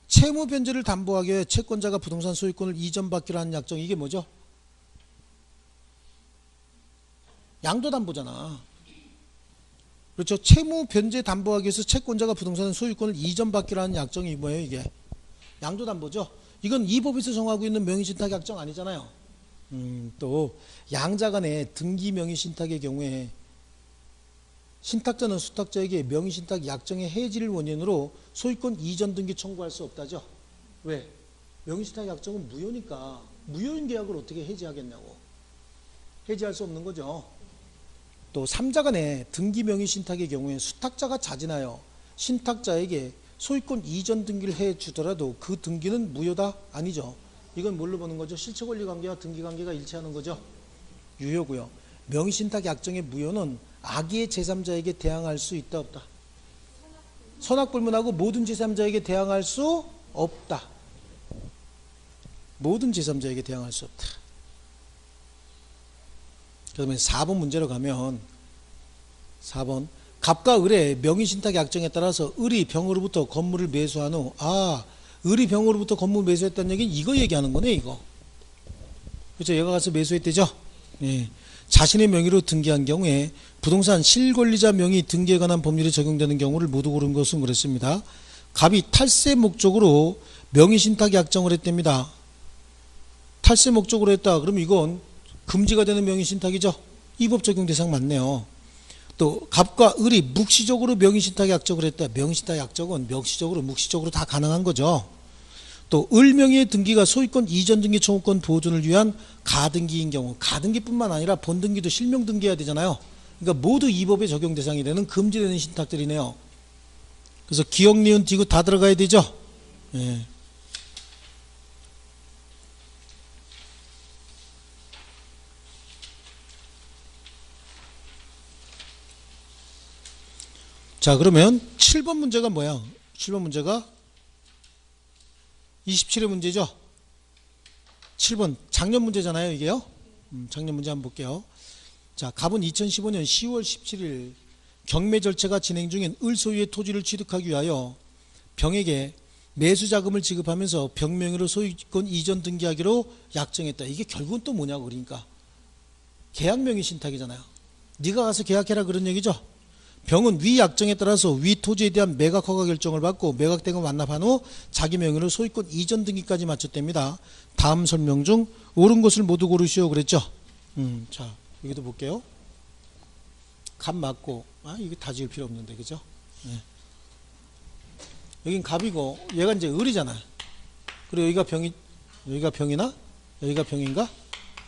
채무 변제를 담보하기 위해 채권자가 부동산 소유권을 이전받기로 하는 약정, 이게 뭐죠? 양도담보잖아. 그렇죠. 채무 변제 담보하기 위해서 채권자가 부동산 소유권을 이전받기로 하는 약정이 뭐예요? 이게 양도담보죠. 이건 이 법에서 정하고 있는 명의신탁 약정 아니잖아요. 또 양자 간의 등기 명의신탁의 경우에 신탁자는 수탁자에게 명의신탁 약정의 해지를 원인으로 소유권 이전 등기 청구할 수 없다죠. 왜? 명의신탁 약정은 무효니까 무효인 계약을 어떻게 해지하겠냐고. 해지할 수 없는 거죠. 또 3자 간의 등기 명의신탁의 경우에 수탁자가 자진하여 신탁자에게 소유권 이전 등기를 해주더라도 그 등기는 무효다? 아니죠. 이건 뭘로 보는 거죠? 실체권리관계와 등기관계가 일치하는 거죠. 유효고요. 명의신탁 약정의 무효는 악의의 제3자에게 대항할 수 있다 없다? 선악불문하고 모든 제3자에게 대항할 수 없다. 모든 제3자에게 대항할 수 없다. 그러면 4번 문제로 가면 4번 갑과 을의 명의신탁 약정에 따라서 을이 병으로부터 건물을 매수한 후 을이 병으로부터 건물 매수했다는 얘기는 이거 얘기하는 거네. 이거 그렇죠. 얘가 가서 매수했대죠. 예. 자신의 명의로 등기한 경우에 부동산 실권리자 명의 등기에 관한 법률이 적용되는 경우를 모두 고른 것은 그랬습니다. 갑이 탈세 목적으로 명의신탁 약정을 했답니다. 탈세 목적으로 했다. 그럼 이건 금지가 되는 명의신탁이죠. 이 법 적용 대상 맞네요. 또 갑과 을이 묵시적으로 명의신탁 약정을 했다. 명의신탁 약정은 명시적으로 묵시적으로 다 가능한 거죠. 또 을 명의의 등기가 소유권 이전 등기 청구권 보존을 위한 가등기인 경우, 가등기뿐만 아니라 본등기도 실명 등기해야 되잖아요. 그러니까 모두 이 법에 적용 대상이 되는 금지되는 신탁들이네요. 그래서 기억, 니은, 디귿 다 들어가야 되죠. 예. 자, 그러면 7번 문제가 뭐야? 7번 문제가 27의 문제죠. 7번 작년 문제잖아요, 이게요. 작년 문제 한번 볼게요. 자, 갑은 2015년 10월 17일 경매 절차가 진행 중인 을 소유의 토지를 취득하기 위하여 병에게 매수 자금을 지급하면서 병 명의로 소유권 이전 등기하기로 약정했다. 이게 결국은 또 뭐냐고. 그러니까 계약 명의 신탁이잖아요. 네가 가서 계약해라 그런 얘기죠. 병은 위 약정에 따라서 위 토지에 대한 매각 허가 결정을 받고 매각된 거 완납한 후 자기 명의로 소유권 이전 등기까지 마쳤답니다. 다음 설명 중 옳은 것을 모두 고르시오 그랬죠. 자, 여기도 볼게요. 갑 맞고, 이거 다 지을 필요 없는데, 그죠? 네. 여긴 갑이고 얘가 이제 을이잖아. 그리고 여기가 병이나 여기가 병인가?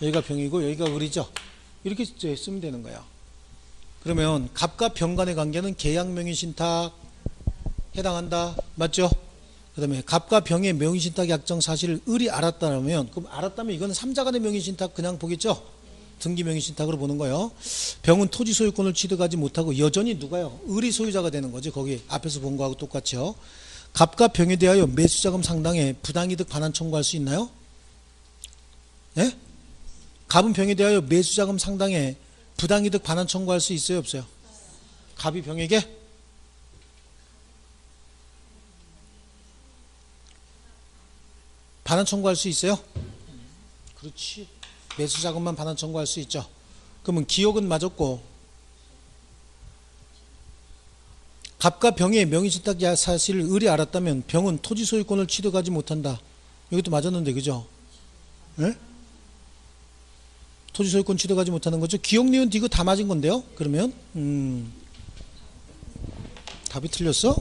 여기가 병이고 여기가 을이죠. 이렇게 쓰면 되는 거예요. 그러면 갑과 병 간의 관계는 계약 명의신탁 해당한다. 맞죠? 그 다음에 갑과 병의 명의신탁 약정 사실을 을이 알았다면, 그럼 알았다면 이거는 3자 간의 명의신탁 그냥 보겠죠? 등기 명의신탁으로 보는 거예요. 병은 토지 소유권을 취득하지 못하고 여전히 누가요? 을이 소유자가 되는 거지. 거기 앞에서 본 거하고 똑같죠. 갑과 병에 대하여 매수자금 상당의 부당이득 반환 청구할 수 있나요? 예? 갑은 병에 대하여 매수자금 상당의 부당이득 반환 청구할 수 있어요, 없어요? 갑이 병에게 반환 청구할 수 있어요? 그렇지. 매수자금만 반환 청구할 수 있죠. 그러면 기억은 맞았고 갑과 병의 명의신탁 사실을 을이 알았다면 병은 토지 소유권을 취득하지 못한다. 이것도 맞았는데, 그죠? 네? 토지 소유권 취득하지 못하는 거죠. 기억, 니은, 디귿 다 맞은 건데요. 그러면 답이 틀렸어?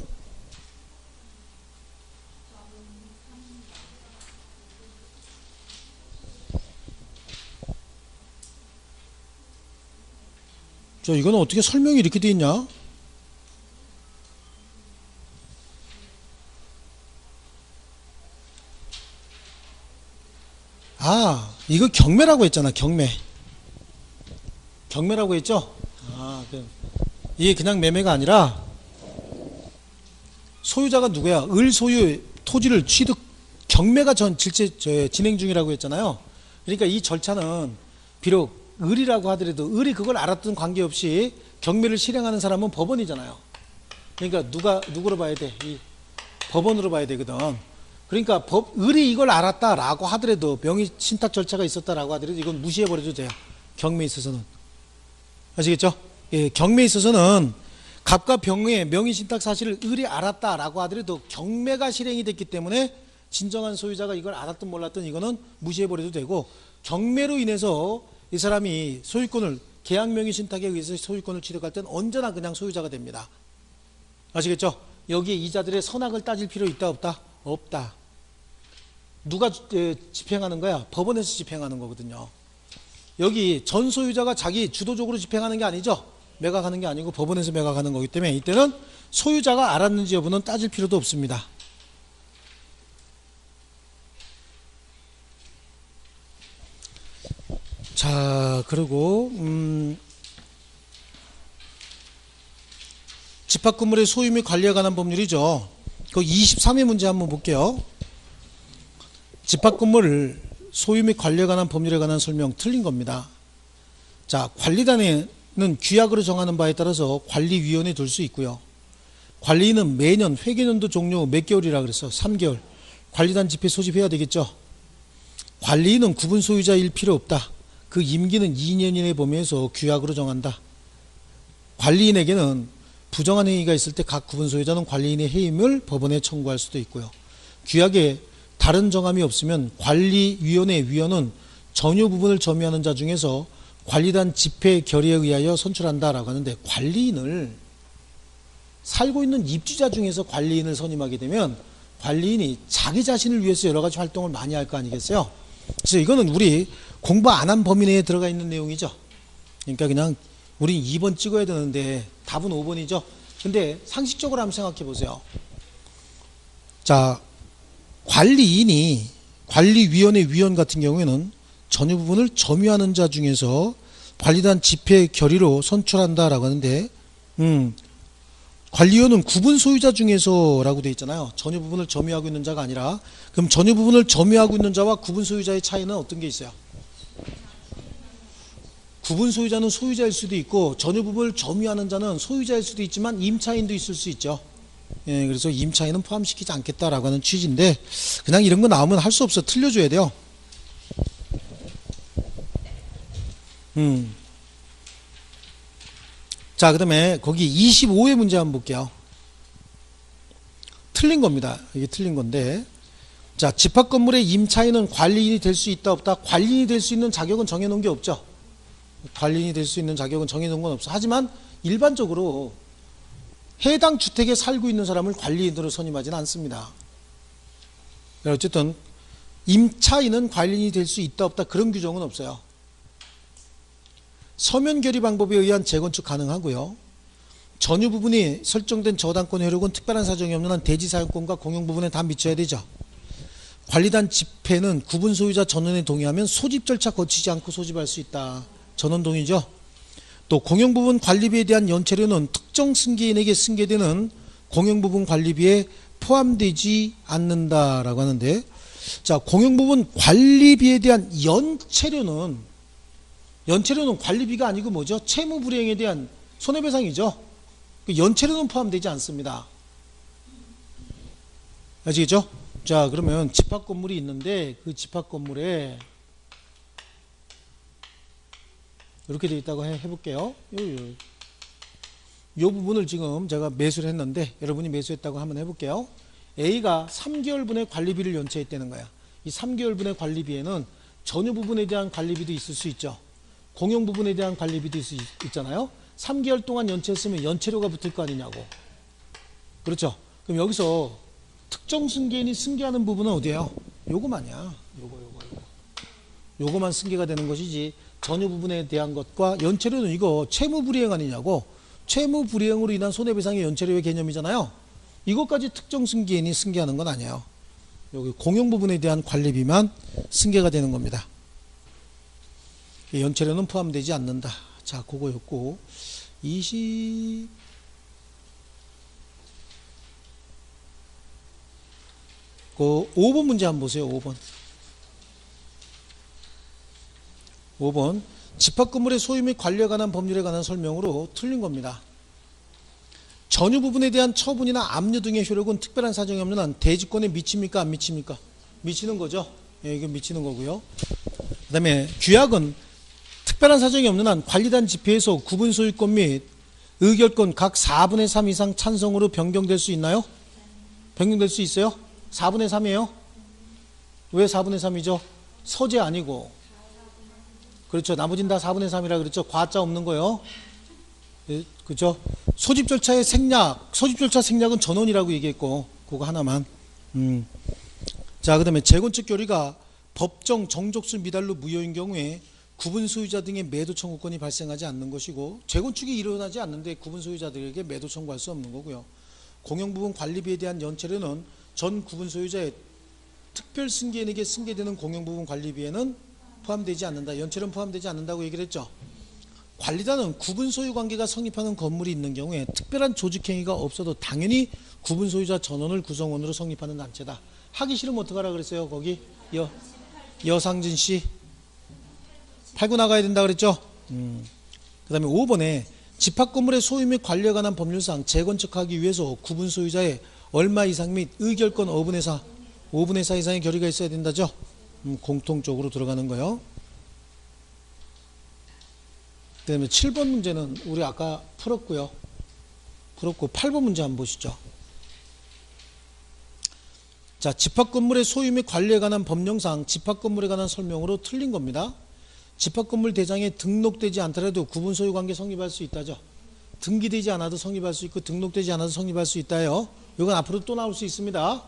이거는 어떻게 설명이 이렇게 돼 있냐? 아, 이거 경매라고 했잖아. 경매라고 했죠? 이게 그냥 매매가 아니라 소유자가 누구야? 을 소유 토지를 취득 경매가 진행 중이라고 했잖아요. 그러니까 이 절차는 비록 을이라고 하더라도 을이 그걸 알았던 관계없이 경매를 실행하는 사람은 법원이잖아요. 그러니까 누구로 봐야 돼? 이 법원으로 봐야 되거든. 그러니까 을이 이걸 알았다라고 하더라도 명의 신탁 절차가 있었다라고 하더라도 이건 무시해버려도 돼요. 경매에 있어서는. 아시겠죠? 예, 경매에 있어서는 갑과 병의 명의 신탁 사실을 을이 알았다라고 하더라도 경매가 실행이 됐기 때문에 진정한 소유자가 이걸 알았든 몰랐든 이거는 무시해버려도 되고, 경매로 인해서 이 사람이 소유권을 계약 명의 신탁에 의해서 소유권을 취득할 때는 언제나 그냥 소유자가 됩니다. 아시겠죠? 여기에 이자들의 선악을 따질 필요 있다 없다? 없다. 누가 집행하는 거야? 법원에서 집행하는 거거든요. 여기 전 소유자가 자기 주도적으로 집행하는 게 아니죠. 매각하는 게 아니고 법원에서 매각하는 거기 때문에 이때는 소유자가 알았는지 여부는 따질 필요도 없습니다. 자, 그리고 집합건물의 소유 및 관리에 관한 법률이죠. 그 23회 문제 한번 볼게요. 집합건물 소유 및 관리에 관한 법률에 관한 설명 틀린 겁니다. 자, 관리단에는 규약으로 정하는 바에 따라서 관리위원회 둘 수 있고요. 관리인은 매년 회계연도 종료 후 몇 개월이라 그랬어? 3개월. 관리단 집회 소집해야 되겠죠. 관리인은 구분 소유자일 필요 없다. 그 임기는 2년 이내 범위에서 규약으로 정한다. 관리인에게는 부정한 행위가 있을 때 각 구분 소유자는 관리인의 해임을 법원에 청구할 수도 있고요. 규약에 다른 정함이 없으면 관리위원회 위원은 전유 부분을 점유하는 자 중에서 관리단 집회 결의에 의하여 선출한다라고 하는데, 관리인을 살고 있는 입주자 중에서 관리인을 선임하게 되면 관리인이 자기 자신을 위해서 여러 가지 활동을 많이 할 거 아니겠어요? 그래서 이거는 우리 공부 안 한 범위 내에 들어가 있는 내용이죠. 그러니까 그냥 우린 2번 찍어야 되는데 답은 5번이죠. 근데 상식적으로 한번 생각해 보세요. 자, 관리인이 관리위원회 위원 같은 경우에는 전유 부분을 점유하는 자 중에서 관리단 집회 결의로 선출한다라고 하는데, 관리위원은 구분 소유자 중에서라고 되어 있잖아요. 전유 부분을 점유하고 있는 자가 아니라. 그럼 전유 부분을 점유하고 있는 자와 구분 소유자의 차이는 어떤 게 있어요? 구분 소유자는 소유자일 수도 있고 전유 부분을 점유하는 자는 소유자일 수도 있지만 임차인도 있을 수 있죠. 예, 그래서 임차인은 포함시키지 않겠다라고 하는 취지인데, 그냥 이런 거 나오면 할 수 없어. 틀려줘야 돼요. 자, 그 다음에 거기 25회 문제 한번 볼게요. 틀린 겁니다. 이게 틀린 건데, 자, 집합건물의 임차인은 관리인이 될 수 있다 없다? 관리인이 될 수 있는 자격은 정해놓은 게 없죠. 관리인이 될 수 있는 자격은 정해놓은 건 없어. 하지만 일반적으로 해당 주택에 살고 있는 사람을 관리인으로 선임하지는 않습니다. 어쨌든 임차인은 관리인이 될 수 있다 없다 그런 규정은 없어요. 서면 결의 방법에 의한 재건축 가능하고요. 전유 부분이 설정된 저당권 효력은 특별한 사정이 없는 한 대지 사용권과 공용 부분에 다 미쳐야 되죠. 관리단 집회는 구분 소유자 전원에 동의하면 소집 절차 거치지 않고 소집할 수 있다. 전원 동의죠. 또 공용 부분 관리비에 대한 연체료는 특정 승계인에게 승계되는 공용 부분 관리비에 포함되지 않는다라고 하는데, 자, 공용 부분 관리비에 대한 연체료는 관리비가 아니고 뭐죠? 채무 불이행에 대한 손해배상이죠. 그 연체료는 포함되지 않습니다. 아시겠죠? 자, 그러면 집합 건물이 있는데 그 집합 건물에 이렇게 되어 있다고 해볼게요. 이 부분을 지금 제가 매수를 했는데 여러분이 매수했다고 한번 해볼게요. A가 3개월분의 관리비를 연체했다는 거야. 이 3개월분의 관리비에는 전유 부분에 대한 관리비도 있을 수 있죠. 공용 부분에 대한 관리비도 있잖아요. 3개월 동안 연체했으면 연체료가 붙을 거 아니냐고. 그렇죠. 그럼 여기서 특정 승계인이 승계하는 부분은 어디예요? 요거만이야. 요거만 승계가 되는 것이지, 전유 부분에 대한 것과 연체료는 이거 채무불이행 아니냐고. 채무불이행으로 인한 손해배상의 연체료의 개념이잖아요. 이것까지 특정 승계인이 승계하는 건 아니에요. 여기 공용 부분에 대한 관리비만 승계가 되는 겁니다. 연체료는 포함되지 않는다. 자, 그거였고 5번 문제 한번 보세요. 5번 집합건물의 소유 및 관리에 관한 법률에 관한 설명으로 틀린 겁니다. 전유 부분에 대한 처분이나 압류 등의 효력은 특별한 사정이 없는 한 대지권에 미칩니까? 안 미칩니까? 미치는 거죠. 예, 이게 미치는 거고요. 그 다음에 규약은 특별한 사정이 없는 한 관리단 집회에서 구분 소유권 및 의결권 각 4분의 3 이상 찬성으로 변경될 수 있나요? 변경될 수 있어요? 4분의 3이에요? 왜 4분의 3이죠? 서재 아니고. 그렇죠. 나머지는 다 4분의 3이라 그랬죠. 과자 없는 거요. 예, 그죠? 소집 절차의 생략, 소집 절차 생략은 전원이라고 얘기했고, 그거 하나만. 자, 그 다음에 재건축 결의가 법정 정족수 미달로 무효인 경우에 구분 소유자 등의 매도 청구권이 발생하지 않는 것이고, 재건축이 일어나지 않는데 구분 소유자들에게 매도 청구할 수 없는 거고요. 공용부분 관리비에 대한 연체료는 전 구분 소유자의 특별 승계인에게 승계되는 공용부분 관리비에는 포함되지 않는다. 연체료는 포함되지 않는다고 얘기를 했죠. 관리단은 구분 소유 관계가 성립하는 건물이 있는 경우에 특별한 조직행위가 없어도 당연히 구분 소유자 전원을 구성원으로 성립하는 단체다. 하기 싫으면 어떡하라 그랬어요? 거기 여상진 씨 팔고 나가야 된다 그랬죠. 그 다음에 5번에 집합건물의 소유 및 관리에 관한 법률상 재건축하기 위해서 구분 소유자의 얼마 이상 및 의결권 5분의 4 이상의 결의가 있어야 된다죠. 공통적으로 들어가는 거요. 그 다음에 7번 문제는 우리 아까 풀었고 8번 문제 한번 보시죠. 자, 집합건물의 소유 및 관리에 관한 법령상 집합건물에 관한 설명으로 틀린 겁니다. 집합건물 대장에 등록되지 않더라도 구분 소유 관계 성립할 수 있다죠. 등기되지 않아도 성립할 수 있고 등록되지 않아도 성립할 수 있다요. 이건 앞으로 또 나올 수 있습니다.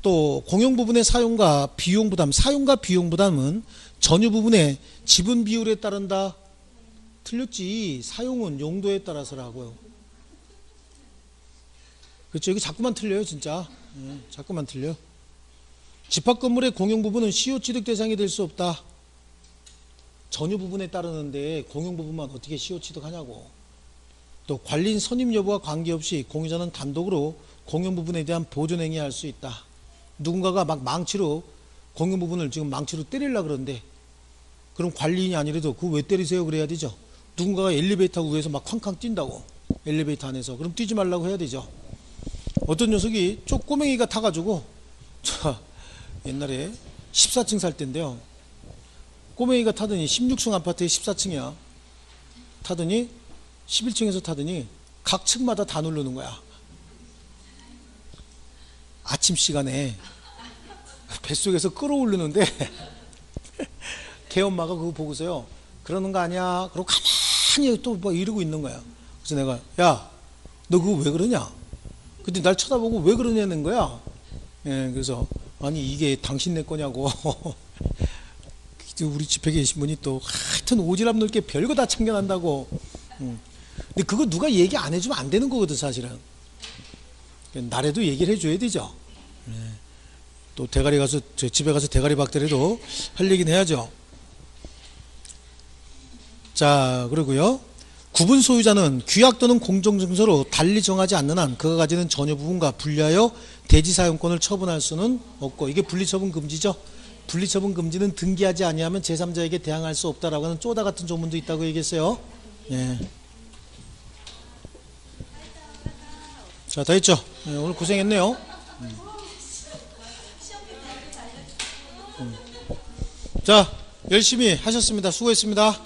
또 공용 부분의 사용과 비용 부담, 사용과 비용 부담은 전유 부분의 지분 비율에 따른다. 틀렸지. 사용은 용도에 따라서라고요. 그렇죠. 이거 자꾸만 틀려요, 진짜. 예, 자꾸만 틀려. 집합건물의 공용 부분은 시효 취득 대상이 될 수 없다. 전유 부분에 따르는데 공용 부분만 어떻게 시효 취득하냐고. 또 관리인 선임 여부와 관계없이 공유자는 단독으로 공용 부분에 대한 보존 행위할 수 있다. 누군가가 막 망치로 공용 부분을 지금 망치로 때리려고 그러는데 그럼 관리인이 아니라도 그거 왜 때리세요? 그래야 되죠. 누군가가 엘리베이터 위에서 막 쾅쾅 뛴다고. 엘리베이터 안에서. 그럼 뛰지 말라고 해야 되죠. 어떤 녀석이 꼬맹이가 타가지고 옛날에 14층 살 때인데요. 꼬맹이가 타더니 16층 아파트에 14층이야. 타더니 11층에서 타더니 각 층마다 다 누르는 거야. 아침 시간에 뱃속에서 끌어올리는데 걔 엄마가 그거 보고서요. 그러는 거 아니야. 그러고 가만히 또 막 이러고 있는 거야. 그래서 내가 야, 너 그거 왜 그러냐? 근데 날 쳐다보고 왜 그러냐는 거야. 예, 그래서 아니 이게 당신네 거냐고. 우리 집에 계신 분이 또 하여튼 오지랖 넓게 별거 다 참견한다고. 근데 그거 누가 얘기 안 해주면 안 되는 거거든 사실은. 나라도 얘기를 해줘야 되죠. 예. 또 대가리 가서 저 집에 가서 대가리 박더라도 할 얘기는 해야죠. 자, 그리고요. 구분 소유자는 규약 또는 공정증서로 달리 정하지 않는 한 그가 가지는 전유 부분과 분리하여 대지 사용권을 처분할 수는 없고, 이게 분리처분 금지죠. 분리처분 금지는 등기하지 아니하면 제3자에게 대항할 수 없다라고 하는 쪼다 같은 조문도 있다고 얘기했어요. 예. 자, 다 했죠? 예, 오늘 고생했네요. 자, 열심히 하셨습니다. 수고했습니다.